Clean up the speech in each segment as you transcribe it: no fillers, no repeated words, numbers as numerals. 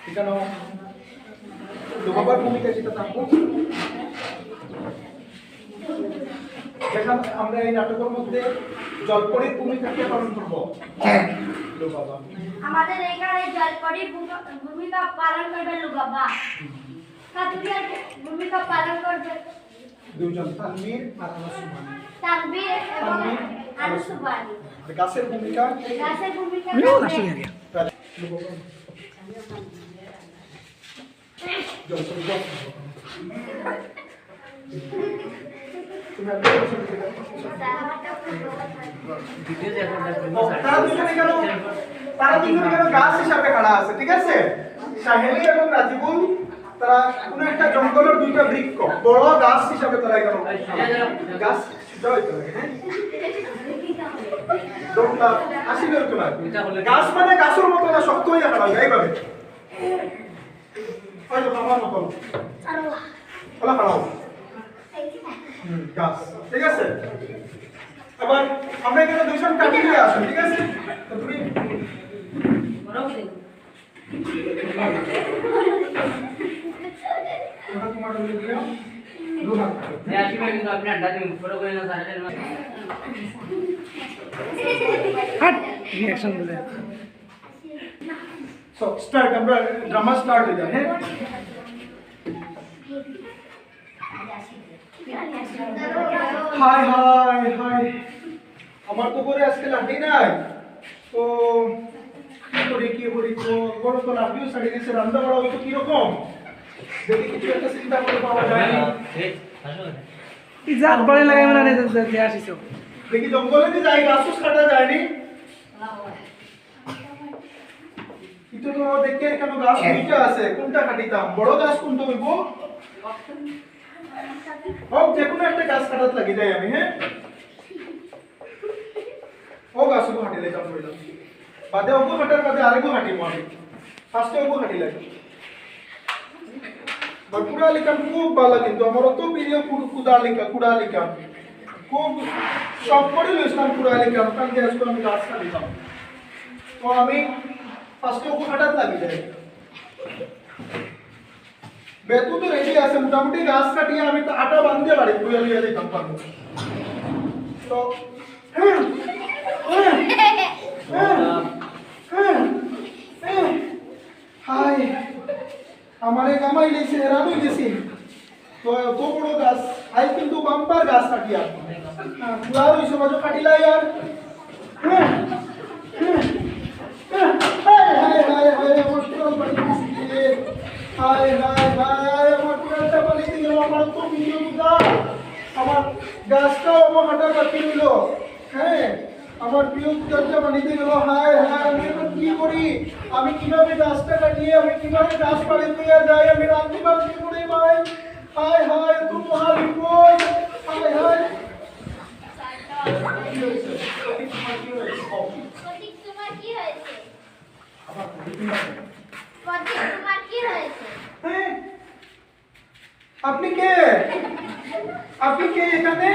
এখানে লোকবার ভূমিকা যেটা থাকবো যেখানে আমরা এই নাটকের মধ্যে জলপরীর ভূমিকাকে পালন করবো। লোকবাবা আমাদের এখানে জলপরীর ভূমিকা পালন করবে লোকবাবা। কাতুরিয়ার ভূমিকা পালন করবে দুজন তানভীর আর আনসুমানি। তানভীর এবং আনসুমানি। আর গাছের ভূমিকা তারা দুজনে কেন গাছ হিসাবে খাড়া আছে, ঠিক আছে? সাহেলি এবং রাজিবুল তারা কোনো একটা জঙ্গলের দুইটা বৃক্ষ বড় গাছ হিসাবে তারা এখানে গাছ গাছ মানে গাছের মতো না, শক্ত হয়ে খাড়া হয় এইভাবে হয়তো আমার মতো গাছ, ঠিক আছে? এবার আমরা এখানে দুইজন কাটি দিয়ে আসো, ঠিক আছে? তুমি স্টার্ট আমরা ড্রামা স্টার্ট হয়ে যায়। হ্যাঁ, হাই হাই হাই আমার তো করে আজকে লাঠি নাই, তো কি করি তো বড় তো লাঠিও ছাড়িয়ে দিয়েছে। রান্না করা হয়তো কিরকম দেখি কিছু একটা চিন্তা করে পাওয়া যায় না। দেখি জঙ্গলে যে যাই গাছ কাটা যায়নি, কিন্তু তো দেখি এখানে গাছ দুইটা আছে, কোনটা কাটিতাম? বড় গাছ কোনটা হইব? হোক যে কোনো একটা গাছ কাটাতে লাগি যাই আমি। হ্যাঁ, ও গাছ গো হাঁটিলে যাম বললাম বাদে ওগো হাঁটার বাদে আরেকো হাঁটিব আমি। ফার্স্টে ওগো হাঁটি লাগে কুড়া লিখা খুব ভালো, কিন্তু আমার অত প্রিয় কুড়া লিখা খুব শখ করে লইছিলাম কুড়া লিখা, কারণ যে আজকে আমি গাছ কাটিতাম। তো আমি ফার্স্টে ওগো হাঁটাতে লাগি যাই। বেতু তো রেডি আছে, মোটামুটি গাছ কাটিয়ে আমি তো আটা বাঁধতে পারি, কুড়া লিখা দিতাম পারবো। তো হাই আমারে কামাই লেছে হেরান হয়ে গেছি। তো এত বড় গাছ আই কিন্তু বাম্পার গাছ কাটিয়া পুরা হইছে বাজো কাটিলা यार। হাই হাই হাই হাই মুশকিল পড়ি গেছে। হাই হাই হাই আমার পুরাটা বলি দিল, আমার তো ভিডিও দুদা আমার গাছটাও আমার হাঁটা কাটি নিল। হ্যাঁ, আমার প্রিয় গাছটা বানিয়ে গেল। হাই হাই আমি এখন কি করি? আমি কিভাবে গাছটা কাটিয়ে আমি কিভাবে গাছ বাড়ি দিয়ে যাই? আমি রাত্রি বাড়ি করে ভাই। হাই হাই তুমি মহালি কই? হাই হাই আপনি কে? আপনি কে এখানে?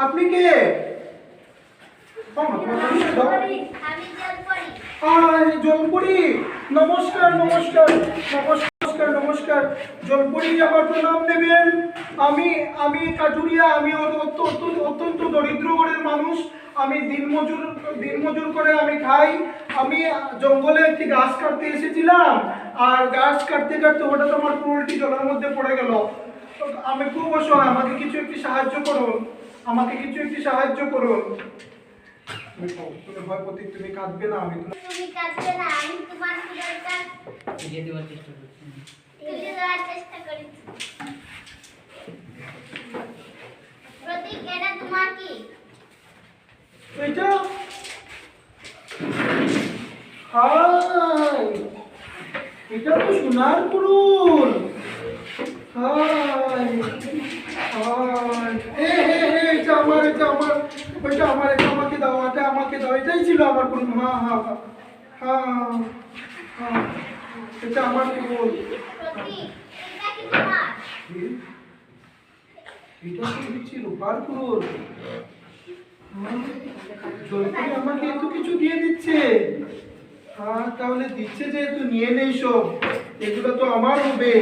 আপনি কে? জলপুরি। নমস্কার নমস্কার নমস্কার নমস্কার জলপুরি, আমার প্রণাম নেবেন। আমি কাটুরিয়া, আমি অত্যন্ত দরিদ্র ঘরের মানুষ। আমি দিনমজুর করে আমি খাই। আমি জঙ্গলে একটি গাছ কাটতে এসেছিলাম, আর গাছ কাটতে কাটতে হঠাৎ আমার পুরোটি জলের মধ্যে পড়ে গেল। আমি খুব অসহায়, আমাকে কিছু একটি সাহায্য করুন, আমাকে কিছু একটি সাহায্য করুন। তুমি ভয়পতি, তুমি কাঁদবে না, আমি কাঁদবে না, আমি তোমার দরকার তুলে দেওয়ার চেষ্টা করেছি। প্রতীক, এটা তোমার কি? এটা হাই, এটা তো সোনার কুড়ুল। হাই হাই এটা আমার ওইটা আমার, এটা আমাকে দাও, এটা আমাকে দাও, এটাই ছিল আমার কুড়ুল। হ্যাঁ হ্যাঁ হ্যাঁ হ্যাঁ এটা আমার কুড়ুল। প্রতীক, এটা কি তোমার? এটা তো দেখছি রূপার কুড়ুল। জলপুরি আমাকে এত কিছু দিয়ে দিচ্ছে। হ্যাঁ তাহলে দিচ্ছে যেহেতু নিয়ে নেই সব, এগুলো তো আমার হবে।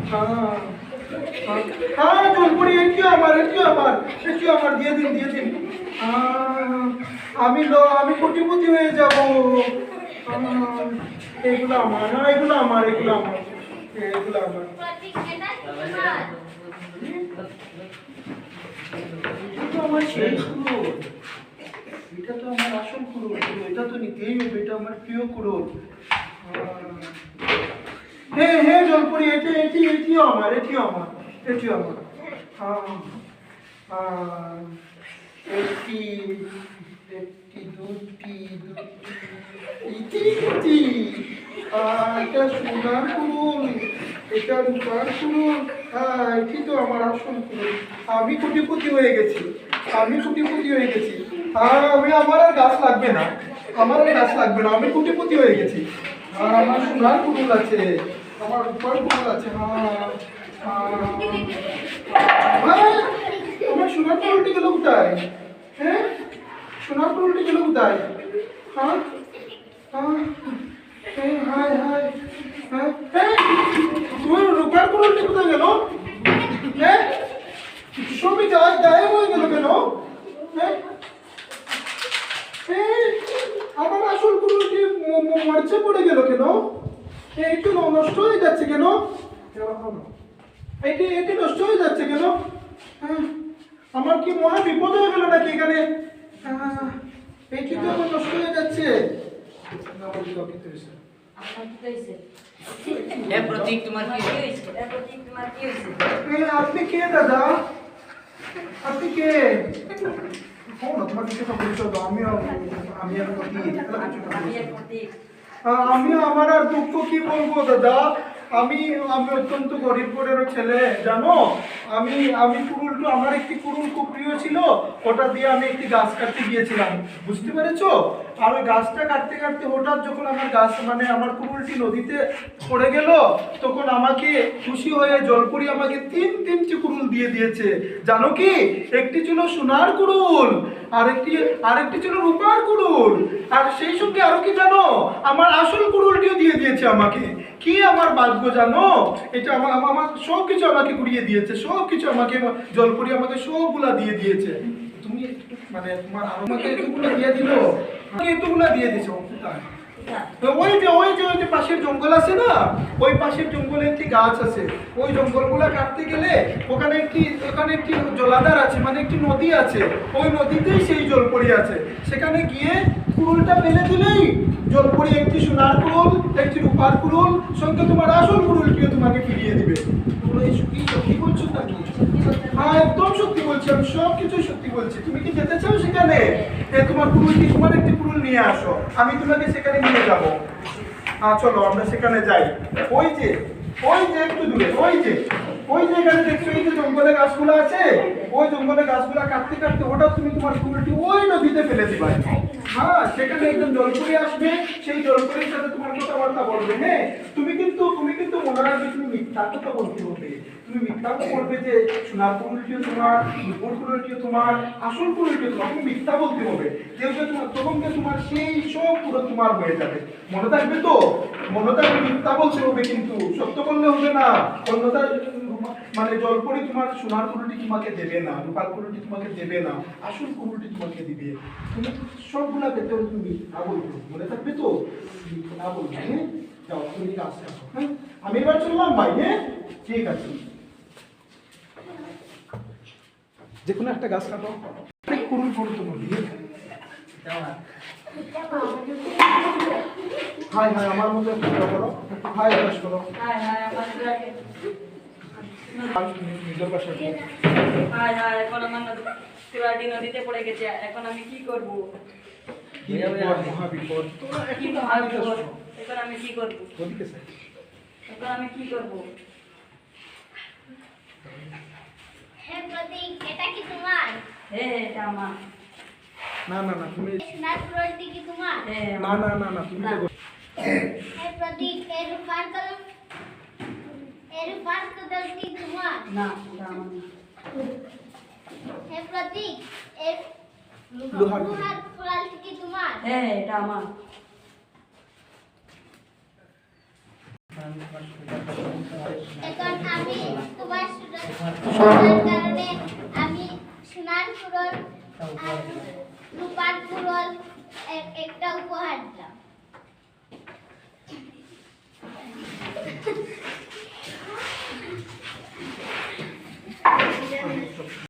হ্যাঁ হ্যাঁ হ্যাঁ, জলপুরি এটিও আমার, এটিও আমার, এটিও আমার, দিয়ে দিন দিয়ে দিন। আমি কোটিপতি হয়ে যাব। এগুলো আমার, না এগুলো আমার, এগুলো আমার, এগুলো আমার। প্রতীক এটা কি তোমার? এটা তো আমার সেই কুড়োল, এটা তো আমার আসল কুড়োল, এটা তো নিতেই হবে, এটা আমার প্রিয় কুড়োল। হ্যাঁ হ্যাঁ জলপুরি, এটিও আমার, এটিও আমার, এটিও আমার। একটি একটি দুটি দুটি, এটা সোনার কুড়ুল, এটা রূপার কুড়ুল। এটি তো আমার আসল কুড়ুল। আমি কোটিপতি হয়ে গেছি, আমি কোটিপতি হয়ে গেছি। আমার আর গাছ লাগবে না, আমার আর গাছ লাগবে না, আমি কোটিপতি হয়ে গেছি। আমার সোনার কুড়ুল আছে, আমার রূপার কুড়ুল আছে। আমার সোনার কুড়ুলটি গেল কোথায়? হ্যাঁ সোনার কুড়ুলটি গেল কোথায়? হ্যাঁ হায় হায়, তোমার রূপার কুড়ুলটি কোথায় গেল? হ্যাঁ সবই গায়েব হয়ে গেল কেন? আমার আসল কুড়ুলটি মরচে পড়ে গেল কেন? একটু নষ্ট হয়ে যাচ্ছে কেন? এটি নষ্ট হয়ে যাচ্ছে কেন? আমার কি মহা বিপদ হয়ে গেল নাকি এখানে? এটি তো আমার নষ্ট হয়ে যাচ্ছে। প্রতীক তোমার কি হয়েছে? প্রতীক তোমার কি হয়েছে? আপনি কে দাদা? আপনি কে? তোমার কিছু পরিচয় দাও। আমি আর প্রতীক। আমি আমার আর দুঃখ কি বলবো দাদা। আমি অত্যন্ত গরিব ঘরের ছেলে জানো। আমি কুড়ুলটা, আমার একটি কুড়ুল খুব প্রিয় ছিল, ওটা দিয়ে আমি একটি গাছ কাটতে গিয়েছিলাম, বুঝতে পেরেছো? আর ওই গাছটা কাটতে কাটতে হঠাৎ যখন আমার গাছ আমার কুড়ুলটি নদীতে পড়ে গেল, তখন আমাকে খুশি হয়ে জলপুরি আমাকে তিনটি কুড়ুল দিয়ে দিয়েছে জানো কি? একটি ছিল সোনার কুড়ুল, আরেকটি ছিল রূপার কুড়ুল, আর সেই সঙ্গে আরো কি জানো, আমার আসল কুড়ুলটিও দিয়ে দিয়েছে আমাকে। কি আমার ভাগ্য জানো? এটা আমার সব কিছু আমাকে কুড়িয়ে দিয়েছে, সব কিছু আমাকে জলপুরি আমাকে সবগুলা দিয়ে দিয়েছে। তুমি মানে তোমার আমাকে এতগুলো দিয়ে দিল, এতগুলো দিয়ে দিছো। ওই যে পাশের জঙ্গল আছে না, ওই পাশের জঙ্গলে একটি গাছ আছে, ওই জঙ্গলগুলা কাটতে গেলে ওখানে একটি জলাধার আছে, মানে একটি নদী আছে, ওই নদীতেই সেই জলপরি আছে। সেখানে গিয়ে কুড়ুলটা ফেলে দিলেই জলপরি একটি সোনার কুড়ুল, একটি রূপার কুড়ুল, সঙ্গে তোমার আসল কুড়ুলটিও তোমাকে ফিরিয়ে দিবে। সত্যি বলছো নাকি? হ্যাঁ একদম সত্যি বলছি, আমি সব কিছু সত্যি বলছি। তুমি কি যেতে চাও সেখানে? তোমার কুড়ুলটি, তোমার একটি কুড়ুল নিয়ে আসো, আমি তোমাকে সেখানে নিয়ে যাবো। চলো আমরা সেখানে যাই। ওই যে একটু দূরে, ওই যে এখানে দেখছো এই যে জঙ্গলে গাছগুলো আছে, ওই জঙ্গলে গাছগুলা কাটতে কাটতে হঠাৎ তুমি তোমার কুড়ুলটি ওই নদীতে ফেলে দিবা। সেখানে একদম জলপুরি আসবে, সেই জলপুরির সাথে তোমার কথাবার্তা বলবে। হ্যাঁ তুমি কিন্তু মনে রাখবে, তুমি মিথ্যা কথা বলতে হবে। তুমি মিথ্যা বলবে যে সোনার কুড়ুলটিও তোমার, রূপোর কুড়ুলটিও তোমার, আসল কুড়ুলটিও তোমার। তুমি মিথ্যা বলতে হবে, যেহেতু তখন তোমার সেই সব পুরো তোমার হয়ে যাবে। মনে থাকবে তো? মনে থাকবে, মিথ্যা বলতে হবে কিন্তু, সত্য বললে হবে না। অন্যথায় মানে জলপরি তোমার সোনার কুড়ুলটি তোমাকে দেবে না, রূপার কুড়ুলটি তোমাকে দেবে না, আসল কুড়ুলটি তোমাকে দিবে। তুমি সবগুলা পেতে হলে তুমি মিথ্যা বলবে, মনে থাকবে তো? মিথ্যা বলবে। হ্যাঁ যাও তুমি কাজ করো। হ্যাঁ আমি এবার চললাম ভাই। হ্যাঁ ঠিক আছে, যে কোনো একটা গাছ কাটো, কুড়ুল পড়ো তোমার দিয়ে। হাই হাই আমার মধ্যে একটা করো, হাই আকাশ করো, নিজের বাসা। এখন আমার চূড়াটি নদীতে পড়ে গেছে, এখন আমি কি করবো? মহাবিপদ। এখন আমি কি করবো? এখন আমি কি করবো? হ্যাঁ প্রতীক এটা কি তোমার? হ্যাঁ এটা আমার। না তুমি সোনার কুড়ুলটি কি তোমার? হ্যাঁ না তুমি তো হ্যাঁ প্রতীক এর রূপার কুড়ুলটি তোমার? না এটা আমার না। হ্যাঁ প্রতীক লোহার লোহার কুড়ালটি কি তোমার? হ্যাঁ এটা আমার। এখন আমি তোমার সোনার কারণে আমি সোনার কুড়াল আর রূপার কুড়াল একটা উপহার দিলাম।